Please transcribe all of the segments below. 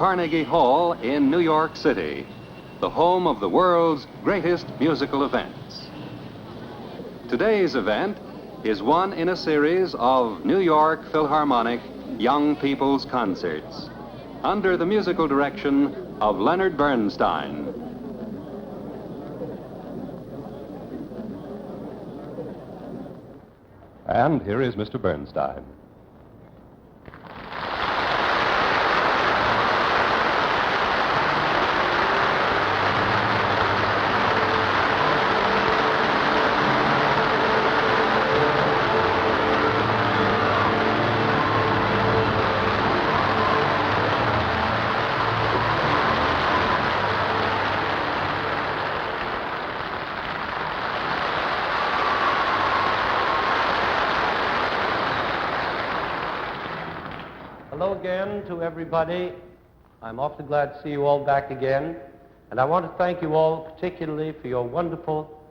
Carnegie Hall in New York City, the home of the world's greatest musical events. Today's event is one in a series of New York Philharmonic Young People's Concerts under the musical direction of Leonard Bernstein. And here is Mr. Bernstein. Hello again to everybody. I'm awfully glad to see you all back again. And I want to thank you all particularly for your wonderful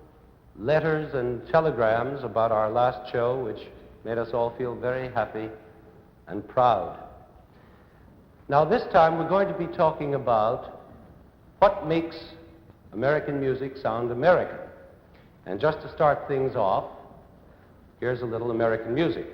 letters and telegrams about our last show, which made us all feel very happy and proud. Now this time we're going to be talking about what makes American music sound American. And just to start things off, here's a little American music.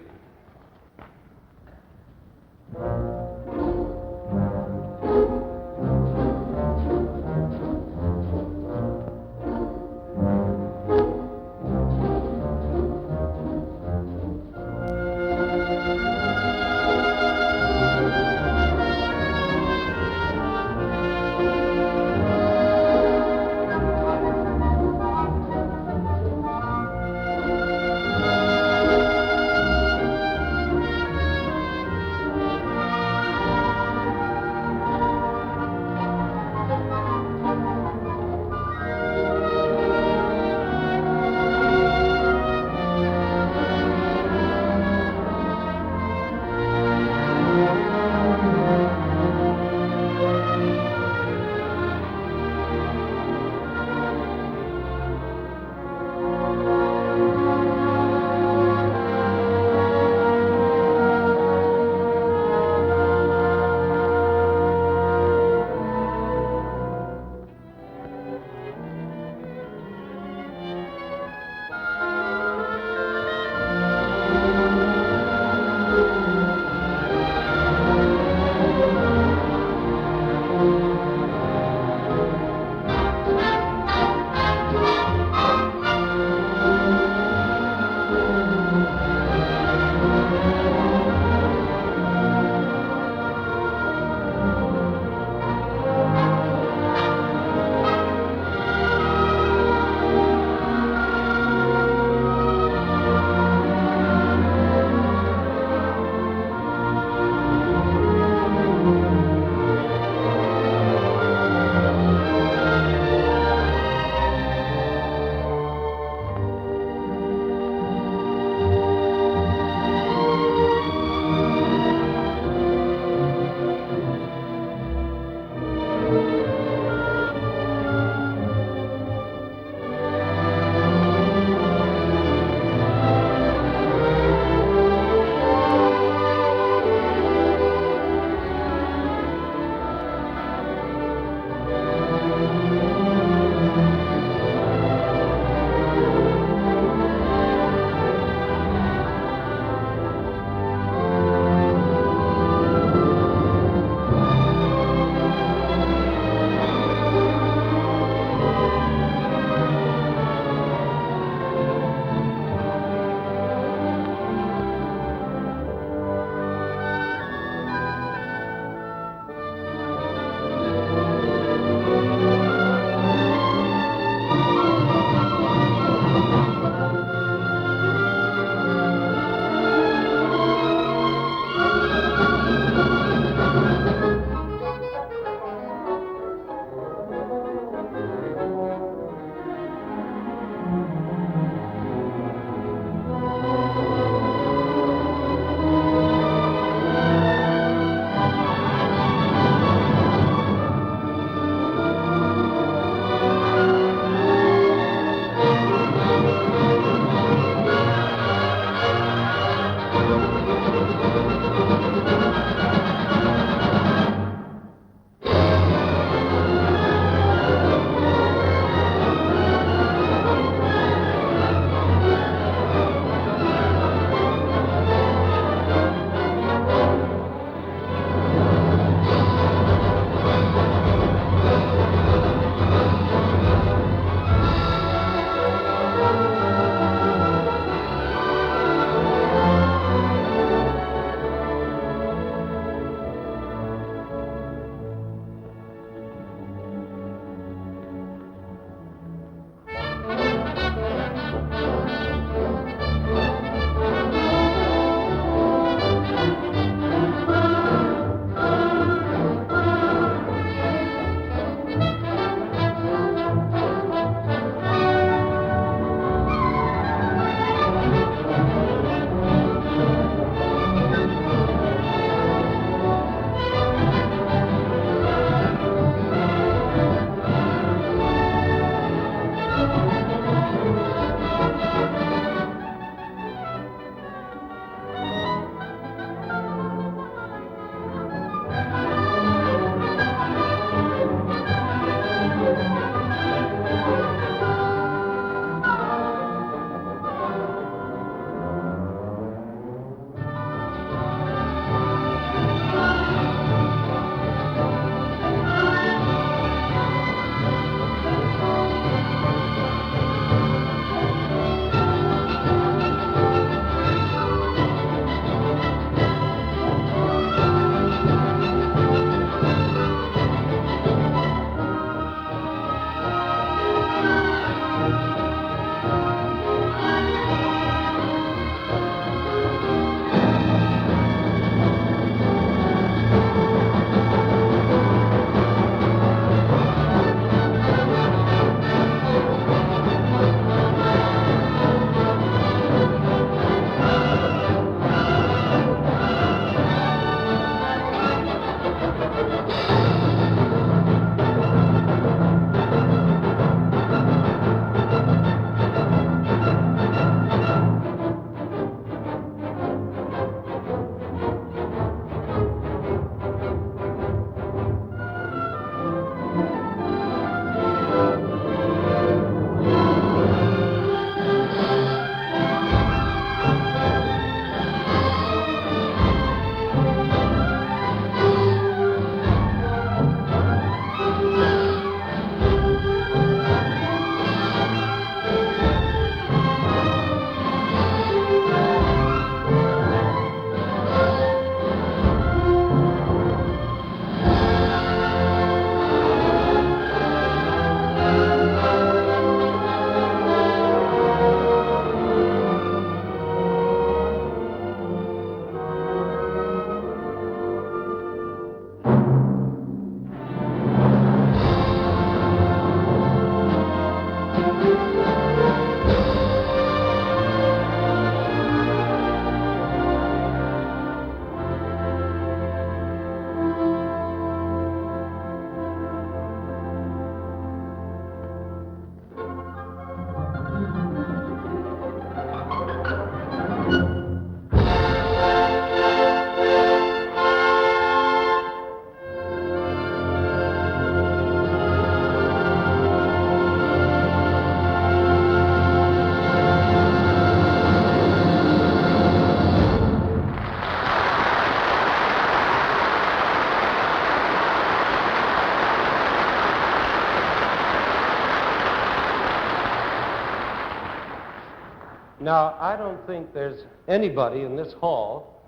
Now, I don't think there's anybody in this hall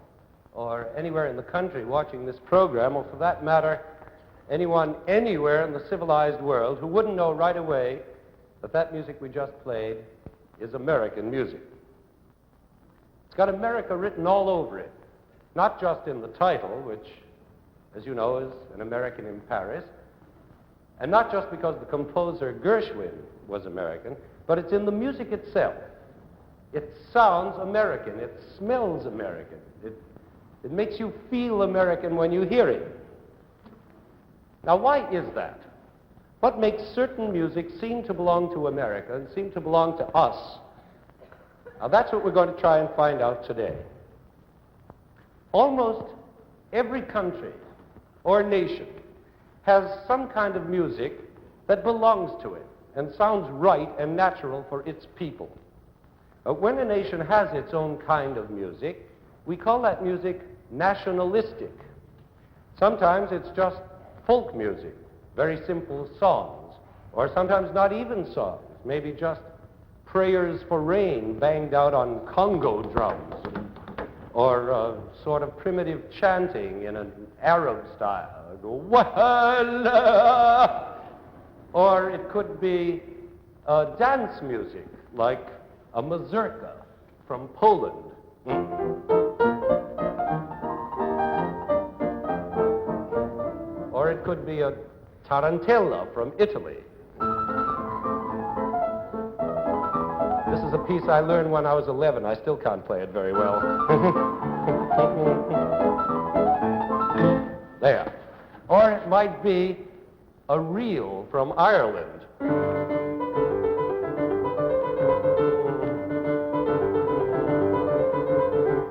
or anywhere in the country watching this program, or for that matter, anyone anywhere in the civilized world who wouldn't know right away that that music we just played is American music. It's got America written all over it, not just in the title, which, as you know, is An American in Paris, and not just because the composer Gershwin was American, but it's in the music itself. It sounds American. It smells American. It makes you feel American when you hear it. Now, why is that? What makes certain music seem to belong to America and seem to belong to us? Now, that's what we're going to try and find out today. Almost every country or nation has some kind of music that belongs to it and sounds right and natural for its people. When a nation has its own kind of music, we call that music nationalistic. Sometimes it's just folk music, very simple songs, or sometimes not even songs, maybe just prayers for rain banged out on Congo drums, or sort of primitive chanting in an Arab style. Or it could be dance music, like a mazurka from Poland. Or it could be a tarantella from Italy. This is a piece I learned when I was 11. I still can't play it very well. There. Or it might be a reel from Ireland.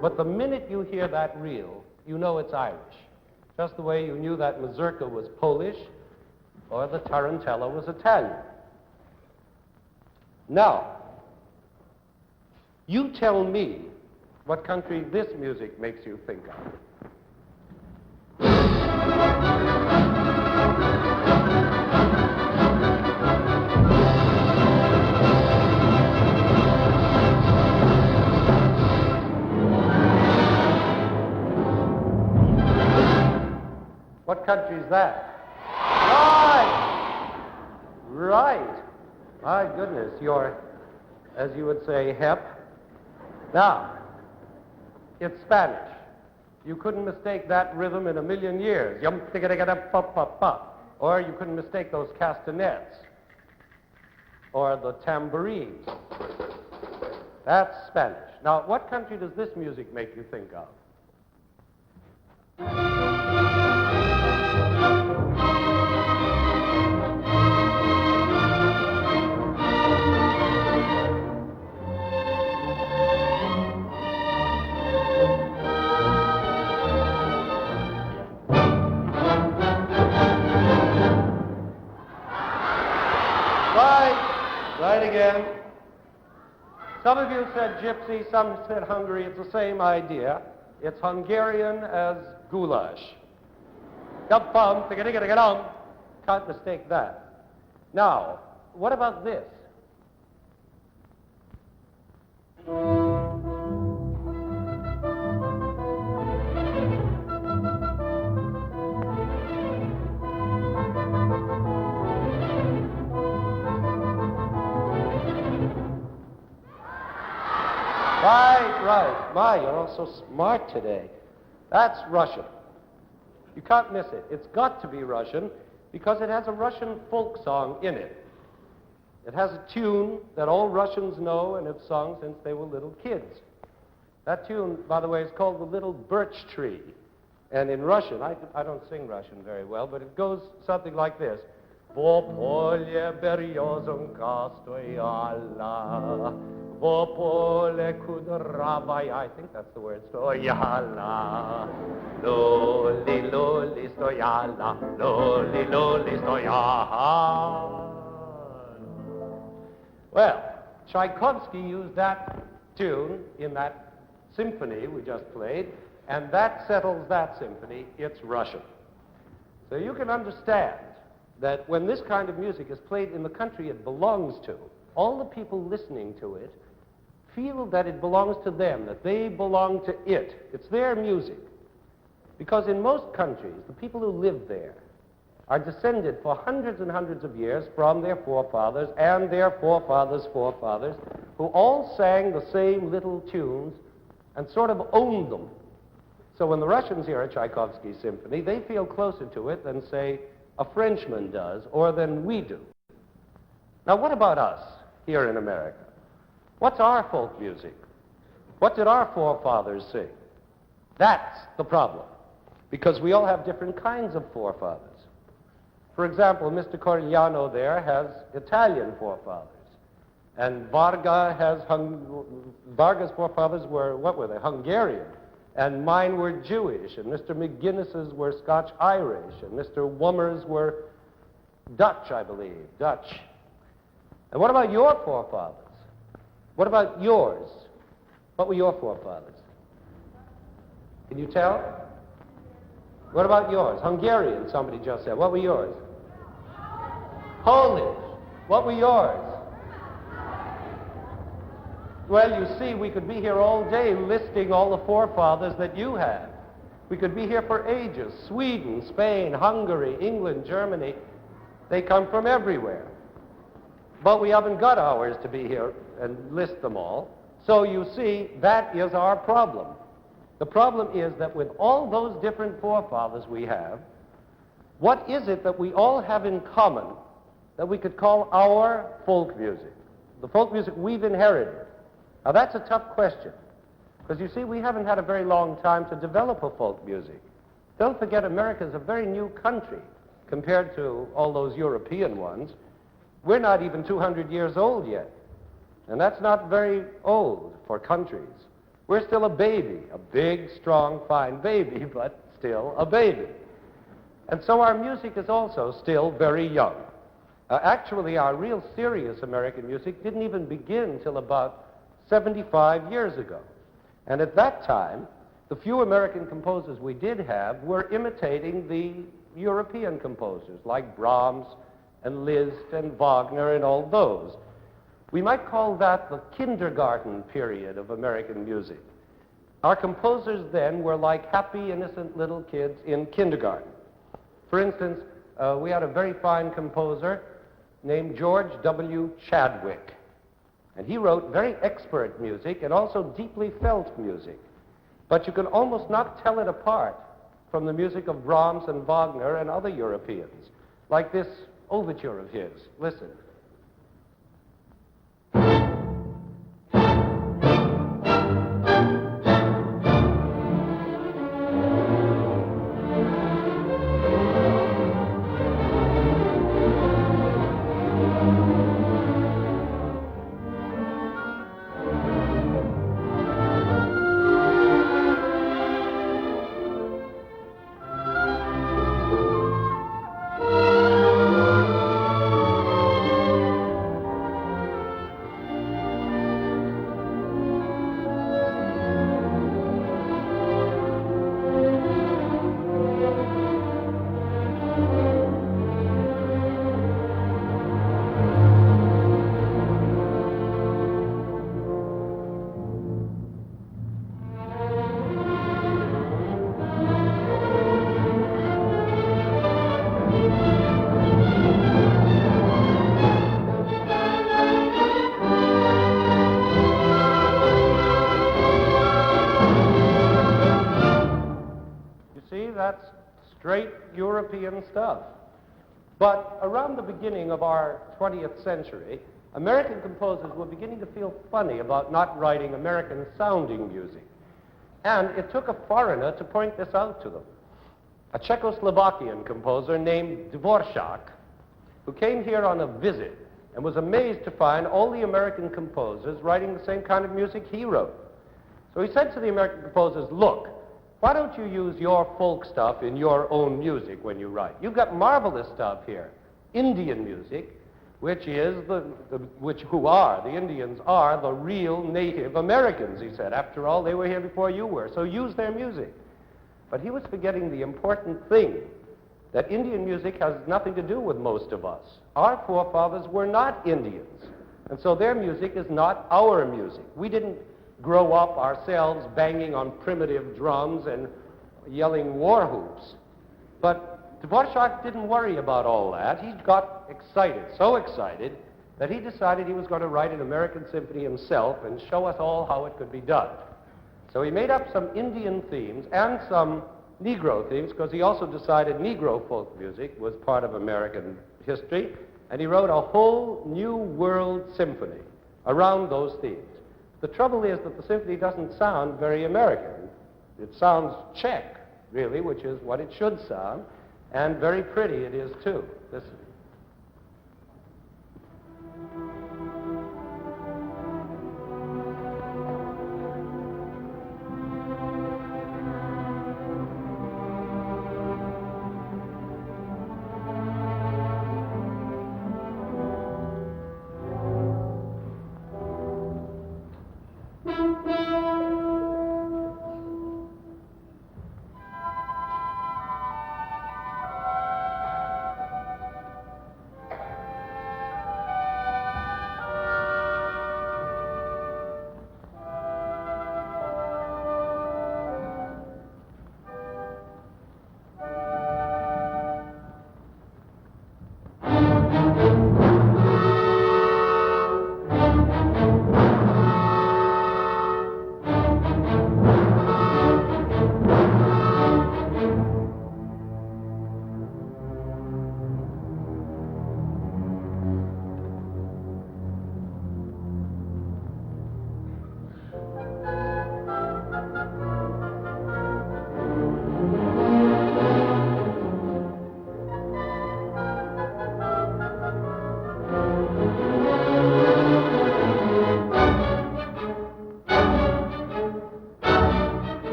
But the minute you hear that reel, you know it's Irish. Just the way you knew that mazurka was Polish or the tarantella was Italian. Now, you tell me what country this music makes you think of. What country is that? Right. My goodness, you're, as you would say, hep. Now, it's Spanish. You couldn't mistake that rhythm in a million years. Yum, tigga-digga-da-pa-pa-pa. Or you couldn't mistake those castanets. Or the tambourines. That's Spanish. Now, what country does this music make you think of? Right again. Some of you said gypsy, some said Hungary. It's the same idea. It's Hungarian as goulash. Can't mistake that. Now, what about this? Right. My, you're all so smart today. That's Russian. You can't miss it. It's got to be Russian because it has a Russian folk song in it. It has a tune that all Russians know and have sung since they were little kids. That tune, by the way, is called The Little Birch Tree. And in Russian, I don't sing Russian very well, but it goes something like this. Во поле березонка стояла, во поле кудравая, I think that's the word, стояла, лоли, лоли, стояла, лоли, лоли, стояла. Well, Tchaikovsky used that tune in that symphony we just played, and that settles that symphony. It's Russian. So you can understand that when this kind of music is played in the country it belongs to, all the people listening to it feel that it belongs to them, that they belong to it. It's their music. Because in most countries, the people who live there are descended for hundreds and hundreds of years from their forefathers and their forefathers' forefathers, who all sang the same little tunes and sort of owned them. So when the Russians hear a Tchaikovsky symphony, they feel closer to it than, say, a Frenchman does, or than we do. Now, what about us here in America? What's our folk music? What did our forefathers sing? That's the problem, because we all have different kinds of forefathers. For example, Mr. Corigliano there has Italian forefathers, and Varga's forefathers were, what were they, Hungarian, and mine were Jewish, and Mr. McGuinness's were Scotch-Irish, and Mr. Wummer's were Dutch, I believe, Dutch. And what about your forefathers? What about yours? What were your forefathers? Can you tell? What about yours? Hungarian, somebody just said. What were yours? Polish. What were yours? Well, you see, we could be here all day listing all the forefathers that you have. We could be here for ages. Sweden, Spain, Hungary, England, Germany. They come from everywhere. But we haven't got ours to be here and list them all. So you see, that is our problem. The problem is that with all those different forefathers we have, what is it that we all have in common that we could call our folk music? The folk music we've inherited. Now that's a tough question, because you see, we haven't had a very long time to develop a folk music. Don't forget, America's a very new country compared to all those European ones. We're not even 200 years old yet, and that's not very old for countries. We're still a baby, a big, strong, fine baby, but still a baby. And so our music is also still very young. Actually, our real serious American music didn't even begin till about 75 years ago. And at that time, the few American composers we did have were imitating the European composers, like Brahms and Liszt and Wagner and all those. We might call that the kindergarten period of American music. Our composers then were like happy, innocent little kids in kindergarten. For instance, we had a very fine composer named George W. Chadwick. And he wrote very expert music and also deeply felt music. But you can almost not tell it apart from the music of Brahms and Wagner and other Europeans, like this overture of his. Listen. That's straight European stuff. But around the beginning of our 20th century, American composers were beginning to feel funny about not writing American-sounding music. And it took a foreigner to point this out to them. A Czechoslovakian composer named Dvorak, who came here on a visit and was amazed to find all the American composers writing the same kind of music he wrote. So he said to the American composers, look, why don't you use your folk stuff in your own music when you write? You've got marvelous stuff here. Indian music, which is the Indians are the real Native Americans, he said. After all, they were here before you were, so use their music. But he was forgetting the important thing, that Indian music has nothing to do with most of us. Our forefathers were not Indians. And so their music is not our music. We didn't grow up ourselves banging on primitive drums and yelling war whoops. But Dvorak didn't worry about all that. He got excited, so excited, that he decided he was going to write an American symphony himself and show us all how it could be done. So he made up some Indian themes and some Negro themes, because he also decided Negro folk music was part of American history, and he wrote a whole new world symphony around those themes. The trouble is that the symphony doesn't sound very American. It sounds Czech, really, which is what it should sound, and very pretty it is too. Listen.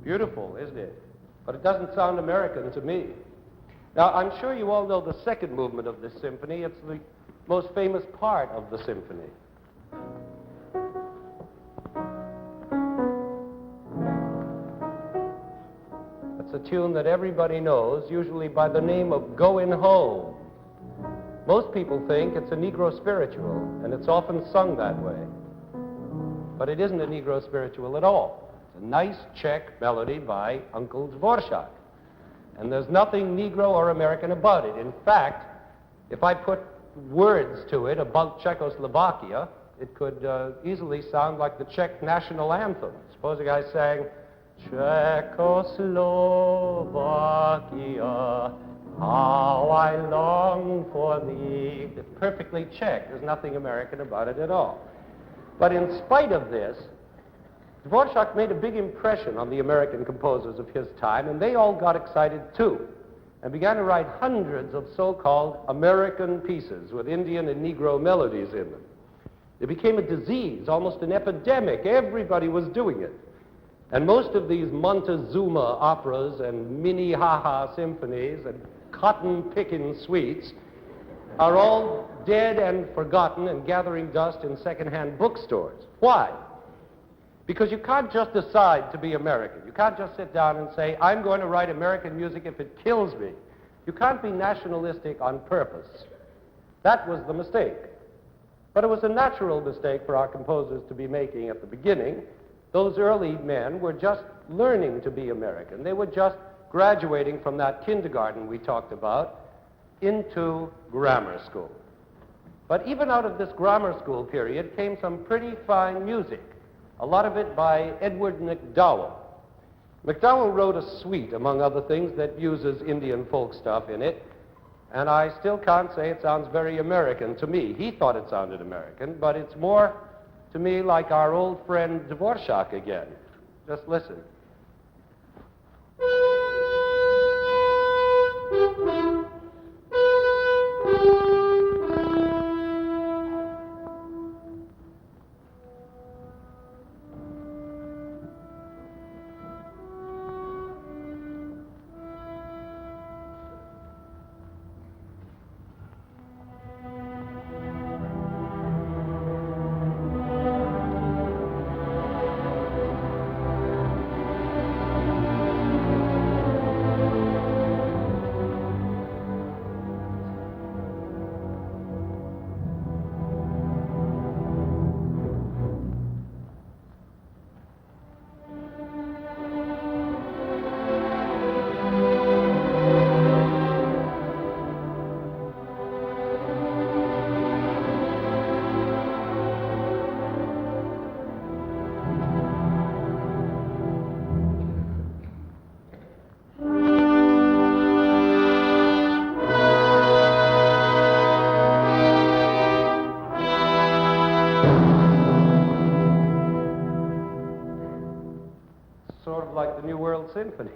Beautiful, isn't it? But it doesn't sound American to me. Now, I'm sure you all know the second movement of this symphony. It's the most famous part of the symphony. It's a tune that everybody knows, usually by the name of Goin' Home. Most people think it's a Negro spiritual, and it's often sung that way. But it isn't a Negro spiritual at all. It's a nice Czech melody by Uncle Dvorak. And there's nothing Negro or American about it. In fact, if I put words to it about Czechoslovakia, it could easily sound like the Czech national anthem. Supposing I sang, Czechoslovakia, how I long for thee. It's perfectly Czech. There's nothing American about it at all. But in spite of this, Dvorak made a big impression on the American composers of his time, and they all got excited too, and began to write hundreds of so-called American pieces with Indian and Negro melodies in them. It became a disease, almost an epidemic. Everybody was doing it. And most of these Montezuma operas and Minnehaha symphonies and cotton-picking suites are all dead and forgotten and gathering dust in second-hand bookstores. Why? Because you can't just decide to be American. You can't just sit down and say, I'm going to write American music if it kills me. You can't be nationalistic on purpose. That was the mistake. But it was a natural mistake for our composers to be making at the beginning. Those early men were just learning to be American. They were just graduating from that kindergarten we talked about into grammar school. But even out of this grammar school period came some pretty fine music, a lot of it by Edward MacDowell. MacDowell wrote a suite, among other things, that uses Indian folk stuff in it, and I still can't say it sounds very American to me. He thought it sounded American, but it's more to me like our old friend Dvorak again. Just listen.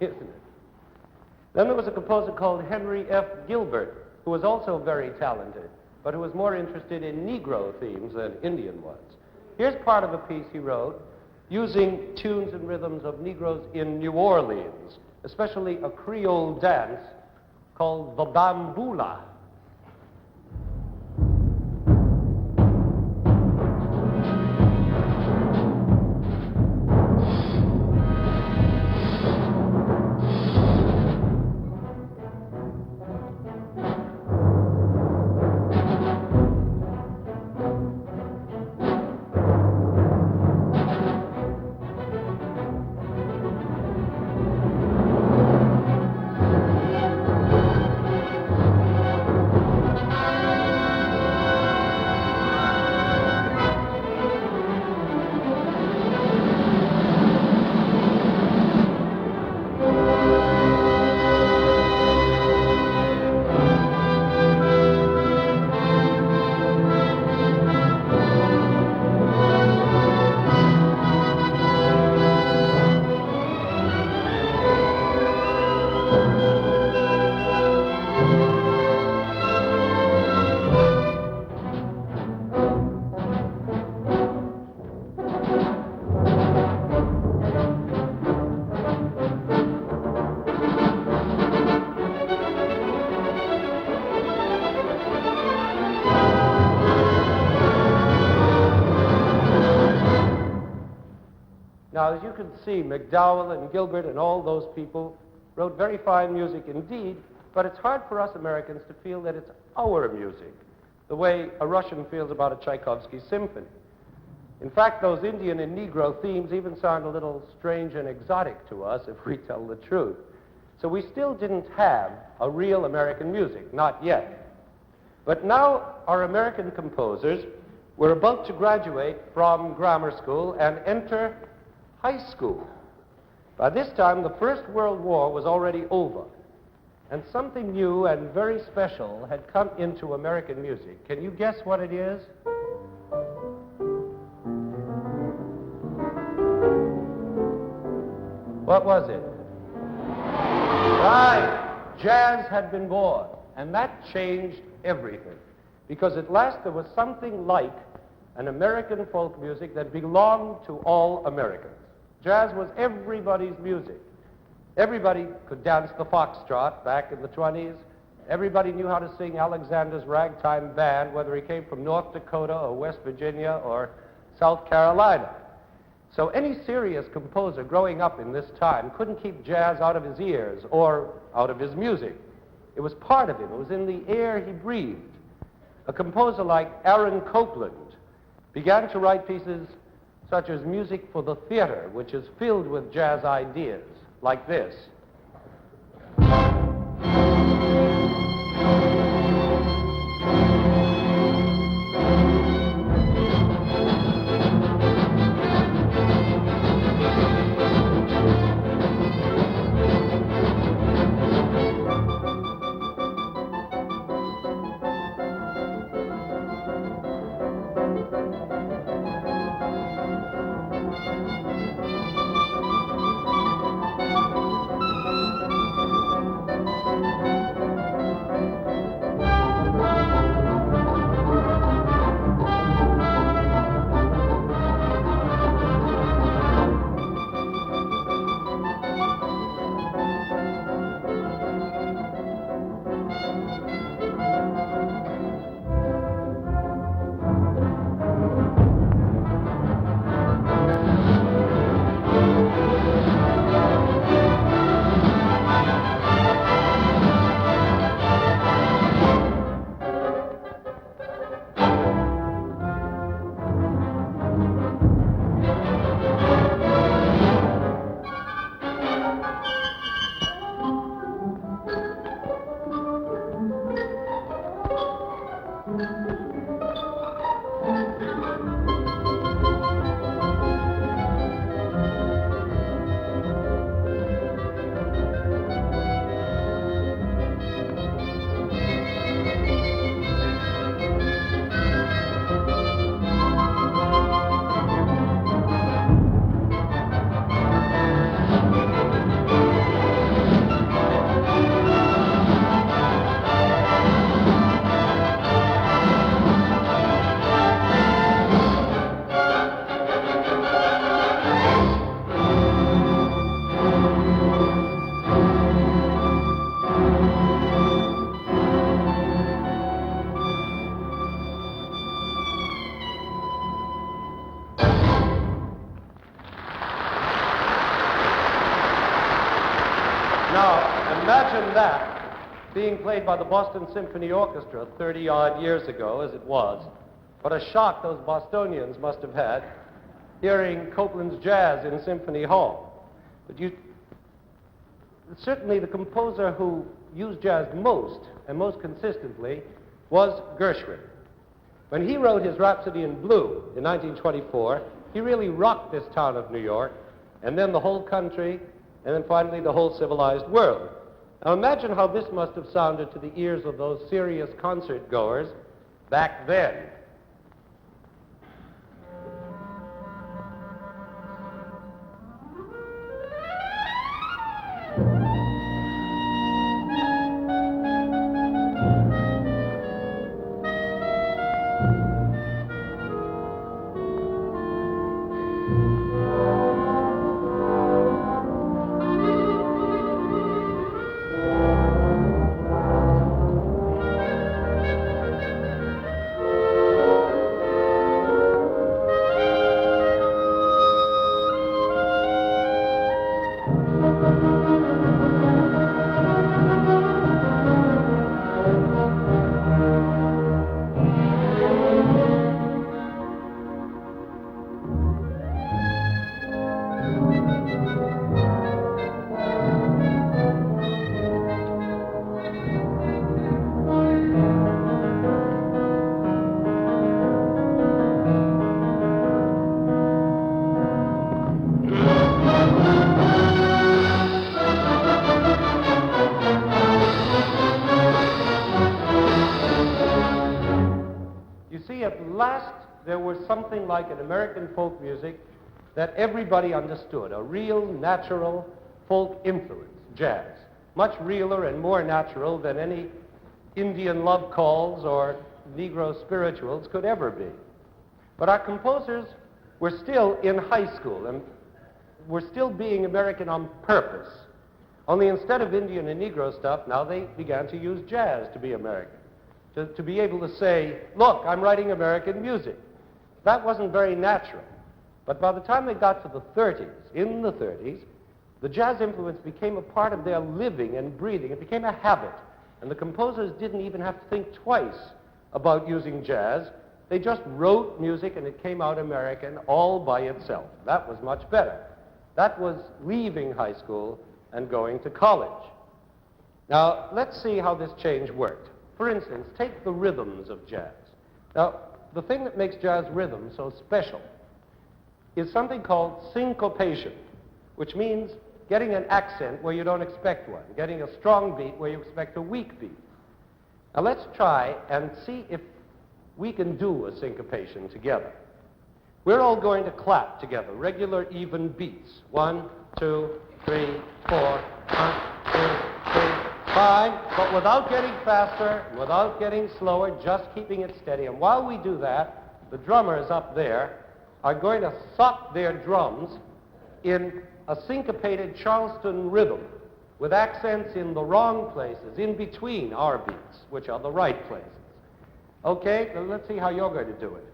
isn't it? Then there was a composer called Henry F. Gilbert, who was also very talented, but who was more interested in Negro themes than Indian ones. Here's part of a piece he wrote using tunes and rhythms of Negroes in New Orleans, especially a Creole dance called the bambula. Now, as you can see, McDowell and Gilbert and all those people wrote very fine music indeed, but it's hard for us Americans to feel that it's our music, the way a Russian feels about a Tchaikovsky symphony. In fact, those Indian and Negro themes even sound a little strange and exotic to us, if we tell the truth. So we still didn't have a real American music, not yet. But now our American composers were about to graduate from grammar school and enter high school. By this time, the First World War was already over, and something new and very special had come into American music. Can you guess what it is? What was it? Right, jazz had been born, and that changed everything, because at last there was something like an American folk music that belonged to all Americans. Jazz was everybody's music. Everybody could dance the foxtrot back in the 20s. Everybody knew how to sing Alexander's Ragtime Band, whether he came from North Dakota or West Virginia or South Carolina. So any serious composer growing up in this time couldn't keep jazz out of his ears or out of his music. It was part of him. It was in the air he breathed. A composer like Aaron Copland began to write pieces such as music for the theater, which is filled with jazz ideas, like this. that, being played by the Boston Symphony Orchestra 30-odd years ago, as it was, what a shock those Bostonians must have had hearing Copland's jazz in Symphony Hall. But certainly the composer who used jazz most and most consistently was Gershwin. When he wrote his Rhapsody in Blue in 1924, he really rocked this town of New York, and then the whole country, and then finally the whole civilized world. Now imagine how this must have sounded to the ears of those serious concert goers back then. There was something like an American folk music that everybody understood, a real natural folk influence, jazz. Much realer and more natural than any Indian love calls or Negro spirituals could ever be. But our composers were still in high school and were still being American on purpose. Only instead of Indian and Negro stuff, now they began to use jazz to be American. To be able to say, look, I'm writing American music. That wasn't very natural. But by the time they got to the 30s, in the 30s, the jazz influence became a part of their living and breathing. It became a habit. And the composers didn't even have to think twice about using jazz. They just wrote music and it came out American all by itself. That was much better. That was leaving high school and going to college. Now, let's see how this change worked. For instance, take the rhythms of jazz. Now, the thing that makes jazz rhythm so special is something called syncopation, which means getting an accent where you don't expect one, getting a strong beat where you expect a weak beat. Now let's try and see if we can do a syncopation together. We're all going to clap together, regular even beats. 1, 2, 3, 4, 1, 2, 3. Fine, but without getting faster, without getting slower, just keeping it steady. And while we do that, the drummers up there are going to suck their drums in a syncopated Charleston rhythm with accents in the wrong places, in between our beats, which are the right places. Okay, now let's see how you're going to do it.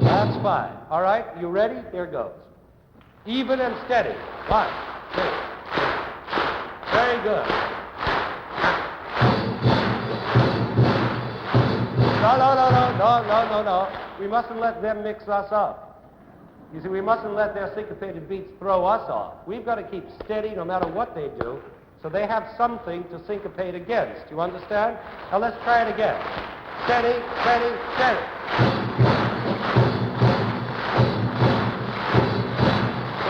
That's fine. All right, you ready? Here goes. Even and steady. 1, 2. Very good. No. We mustn't let them mix us up. You see, we mustn't let their syncopated beats throw us off. We've got to keep steady no matter what they do, so they have something to syncopate against. You understand? Now let's try it again. Steady, steady, steady.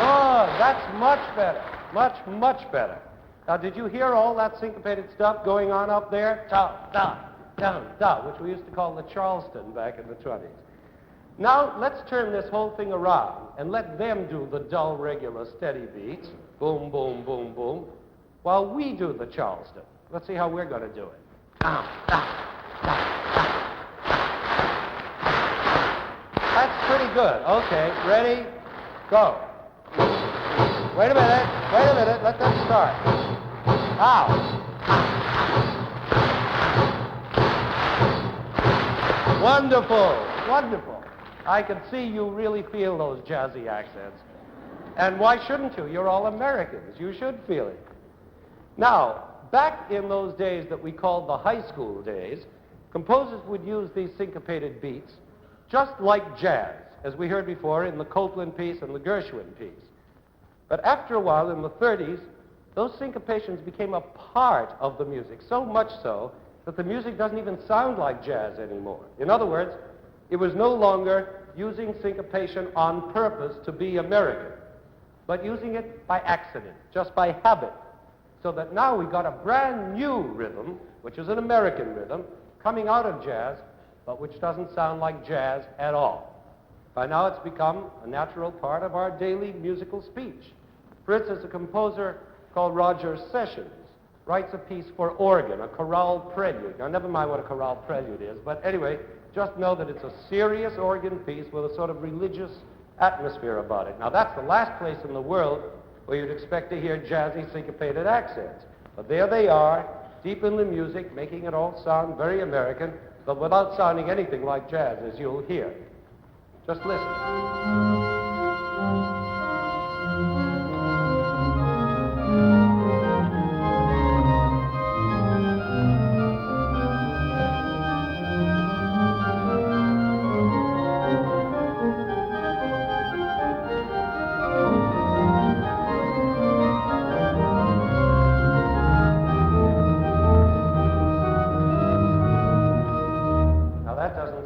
Good. That's much better. Much better. Now, did you hear all that syncopated stuff going on up there? Da, da, down, da, which we used to call the Charleston back in the 20s. Now, let's turn this whole thing around and let them do the dull, regular, steady beats. Boom, boom, boom, boom. While we do the Charleston. Let's see how we're going to do it. Da, da, da, da. That's pretty good. Okay, ready? Go. Wait a minute, let them start. Ow. Wonderful. I can see you really feel those jazzy accents. And why shouldn't you? You're all Americans. You should feel it. Now, back in those days that we called the high school days, composers would use these syncopated beats just like jazz, as we heard before in the Copland piece and the Gershwin piece. But after a while, in the 30s, those syncopations became a part of the music, so much so that the music doesn't even sound like jazz anymore. In other words, it was no longer using syncopation on purpose to be American, but using it by accident, just by habit. So that now we got a brand new rhythm, which is an American rhythm, coming out of jazz, but which doesn't sound like jazz at all. By now it's become a natural part of our daily musical speech. For instance, a composer called Roger Sessions writes a piece for organ, a chorale prelude. Now, never mind what a chorale prelude is, but anyway, just know that it's a serious organ piece with a sort of religious atmosphere about it. Now, that's the last place in the world where you'd expect to hear jazzy syncopated accents. But there they are, deep in the music, making it all sound very American, but without sounding anything like jazz, as you'll hear. Just listen.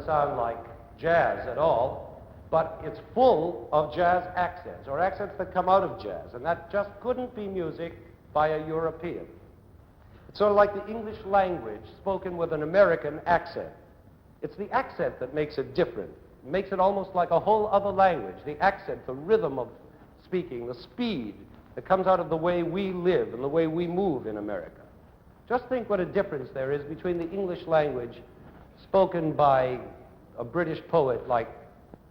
Sound like jazz at all, but it's full of jazz accents, or accents that come out of jazz, and that just couldn't be music by a European. It's sort of like the English language spoken with an American accent. It's the accent that makes it different. It makes it almost like a whole other language. The accent, the rhythm of speaking, the speed that comes out of the way we live and the way we move in America. Just think what a difference there is between the English language spoken by a British poet like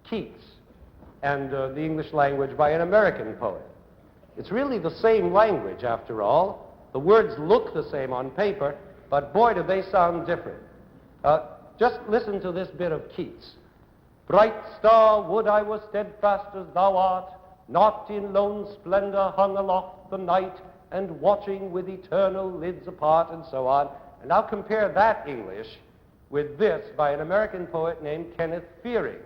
Keats and the English language by an American poet. It's really the same language, after all. The words look the same on paper, but boy, do they sound different. Just listen to this bit of Keats. Bright star, would I were steadfast as thou art, not in lone splendor hung aloft the night, and watching with eternal lids apart, and so on. And now compare that English with this by an American poet named Kenneth Fearing.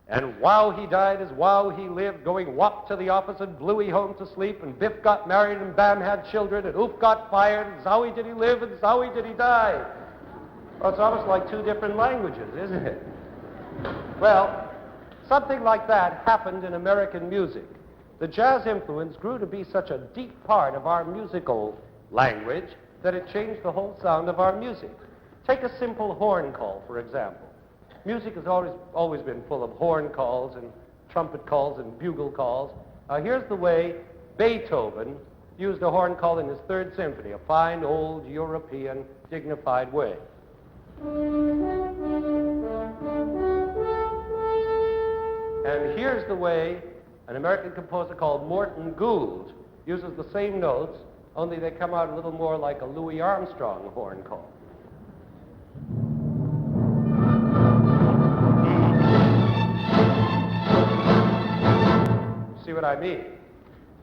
And wow he died as wow he lived, going whop to the office and bluey home to sleep, and Biff got married and Bam had children, and Oof got fired, and zowie did he live, and zowie did he die. Well, it's almost like two different languages, isn't it? Well, something like that happened in American music. The jazz influence grew to be such a deep part of our musical language that it changed the whole sound of our music. Take a simple horn call, for example. Music has always been full of horn calls and trumpet calls and bugle calls. Here's the way Beethoven used a horn call in his Third Symphony, a fine old European dignified way. And here's the way an American composer called Morton Gould uses the same notes, only they come out a little more like a Louis Armstrong horn call. See what I mean?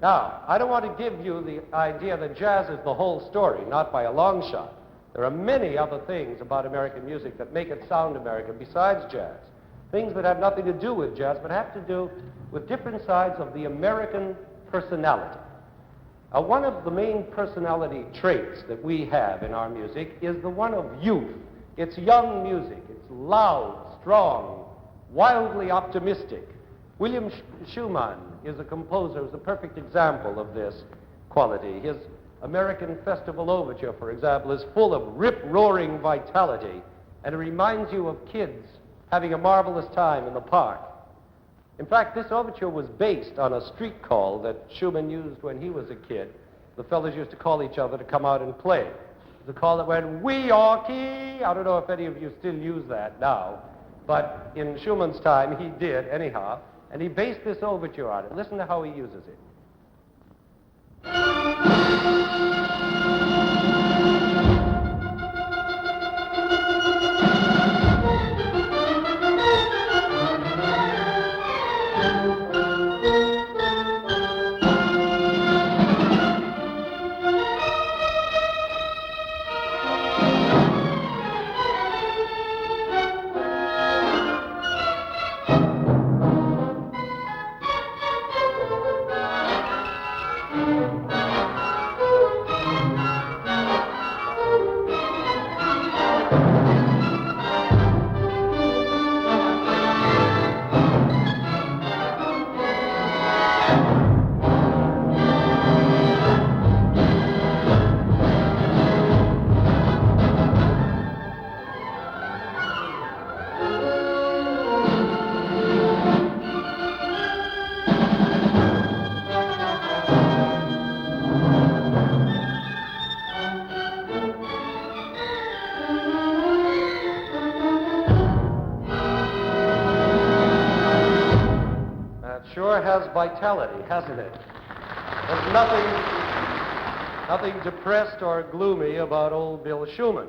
Now, I don't want to give you the idea that jazz is the whole story, not by a long shot. There are many other things about American music that make it sound American besides jazz. Things that have nothing to do with jazz, but have to do with different sides of the American personality. One of the main personality traits that we have in our music is the one of youth. It's young music. It's loud, strong, wildly optimistic. William Schumann is a composer who's a perfect example of this quality. His American Festival Overture, for example, is full of rip-roaring vitality, and it reminds you of kids having a marvelous time in the park. In fact, this overture was based on a street call that Schumann used when he was a kid. The fellows used to call each other to come out and play. It was a call that went, "Wee Yorkie." I don't know if any of you still use that now, but in Schumann's time he did anyhow, and he based this overture on it. Listen to how he uses it. vitality, hasn't it? There's nothing depressed or gloomy about old Bill Schumann.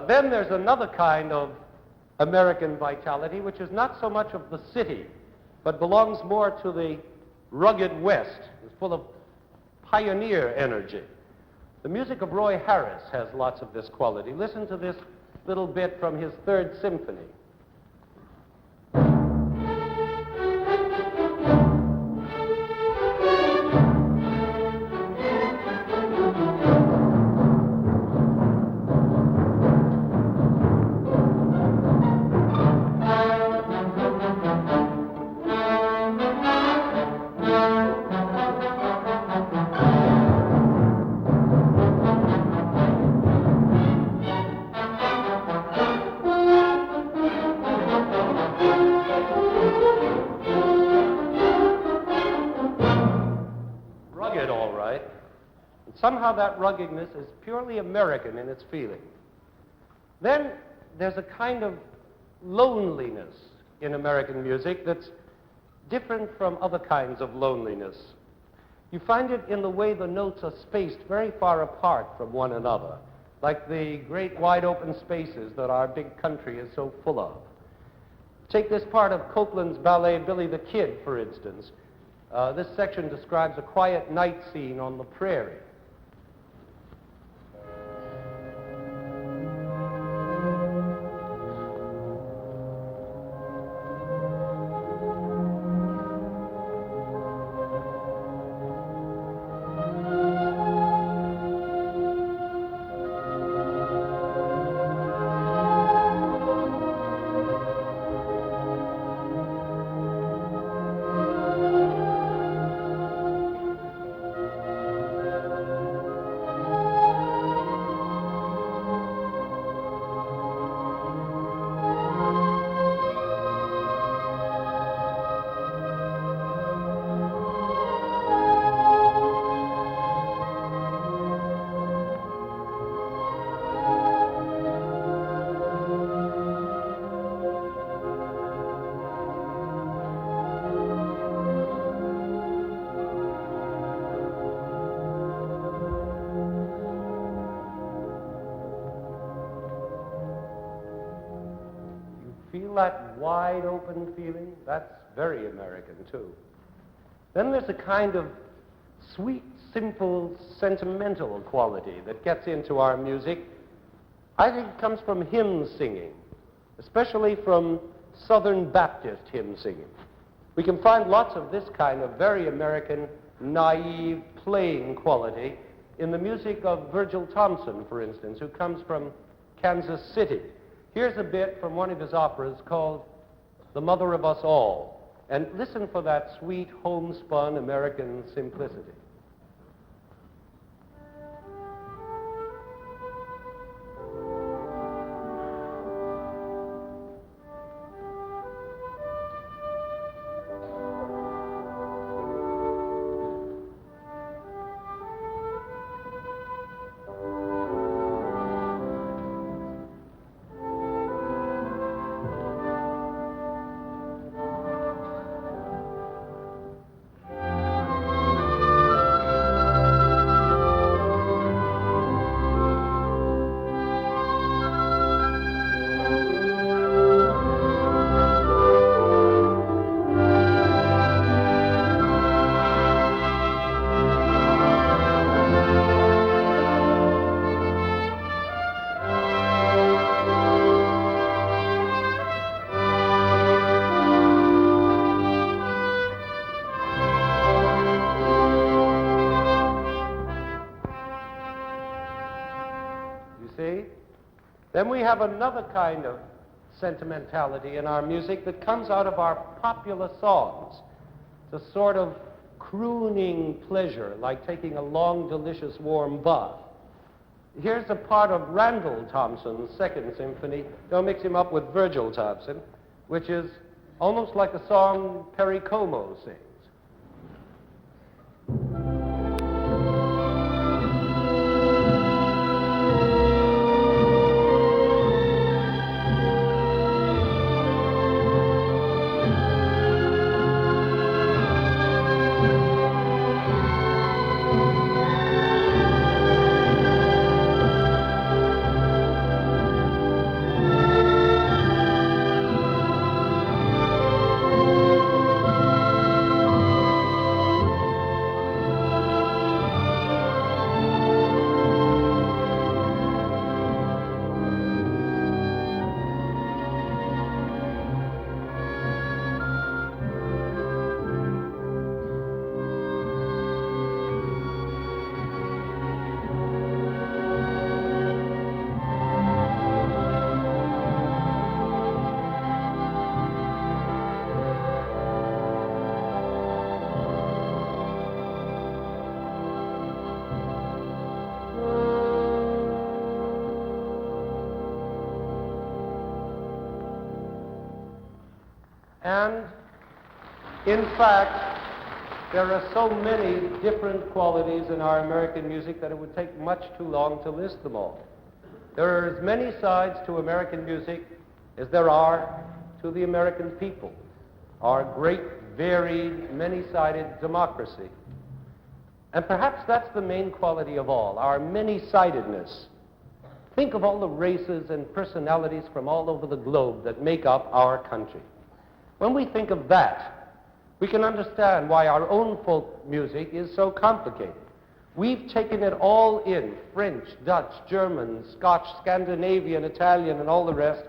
Then there's another kind of American vitality, which is not so much of the city, but belongs more to the rugged West. It's full of pioneer energy. The music of Roy Harris has lots of this quality. Listen to this little bit from his Third Symphony. Somehow that ruggedness is purely American in its feeling. Then there's a kind of loneliness in American music that's different from other kinds of loneliness. You find it in the way the notes are spaced very far apart from one another, like the great wide open spaces that our big country is so full of. Take this part of Copland's ballet Billy the Kid, for instance. This section describes a quiet night scene on the prairie. Feel that wide open feeling? That's very American too. Then there's a kind of sweet, simple, sentimental quality that gets into our music. I think it comes from hymn singing, especially from Southern Baptist hymn singing. We can find lots of this kind of very American, naive, playing quality in the music of Virgil Thompson, for instance, who comes from Kansas City. Here's a bit from one of his operas called The Mother of Us All. And listen for that sweet, homespun American simplicity. Then we have another kind of sentimentality in our music that comes out of our popular songs. It's a sort of crooning pleasure, like taking a long, delicious, warm bath. Here's a part of Randall Thompson's Second Symphony. Don't mix him up with Virgil Thompson, which is almost like a song Perry Como sings. And in fact, there are so many different qualities in our American music that it would take much too long to list them all. There are as many sides to American music as there are to the American people, our great, varied, many-sided democracy. And perhaps that's the main quality of all, our many-sidedness. Think of all the races and personalities from all over the globe that make up our country. When we think of that, we can understand why our own folk music is so complicated. We've taken it all in, French, Dutch, German, Scotch, Scandinavian, Italian, and all the rest,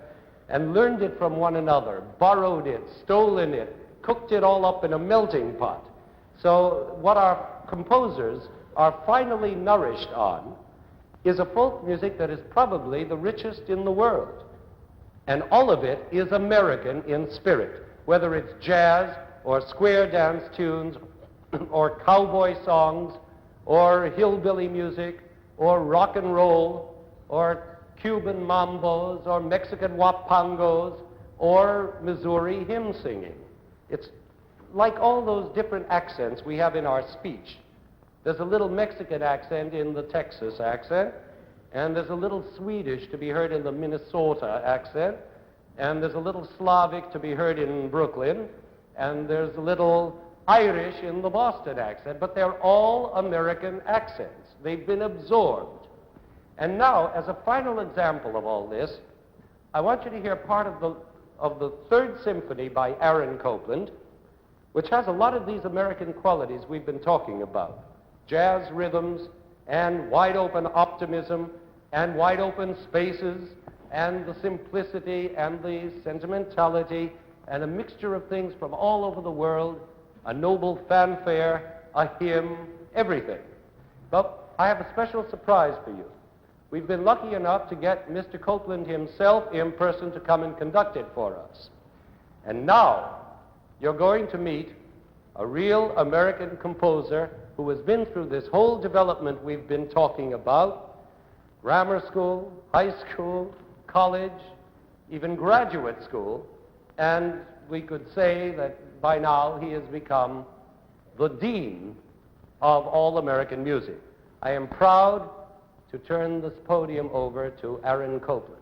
and learned it from one another, borrowed it, stolen it, cooked it all up in a melting pot. So what our composers are finally nourished on is a folk music that is probably the richest in the world. And all of it is American in spirit, whether it's jazz or square dance tunes or cowboy songs or hillbilly music or rock and roll or Cuban mambos or Mexican wapangos or Missouri hymn singing. It's like all those different accents we have in our speech. There's a little Mexican accent in the Texas accent, and there's a little Swedish to be heard in the Minnesota accent, and there's a little Slavic to be heard in Brooklyn, and there's a little Irish in the Boston accent, but they're all American accents. They've been absorbed. And now, as a final example of all this, I want you to hear part of the Third Symphony by Aaron Copland, which has a lot of these American qualities we've been talking about. Jazz rhythms, and wide-open optimism, and wide-open spaces, and the simplicity, and the sentimentality, and a mixture of things from all over the world, a noble fanfare, a hymn, everything. But I have a special surprise for you. We've been lucky enough to get Mr. Copland himself in person to come and conduct it for us. And now, you're going to meet a real American composer who has been through this whole development we've been talking about, grammar school, high school, college, even graduate school, and we could say that by now he has become the dean of all American music. I am proud to turn this podium over to Aaron Copland.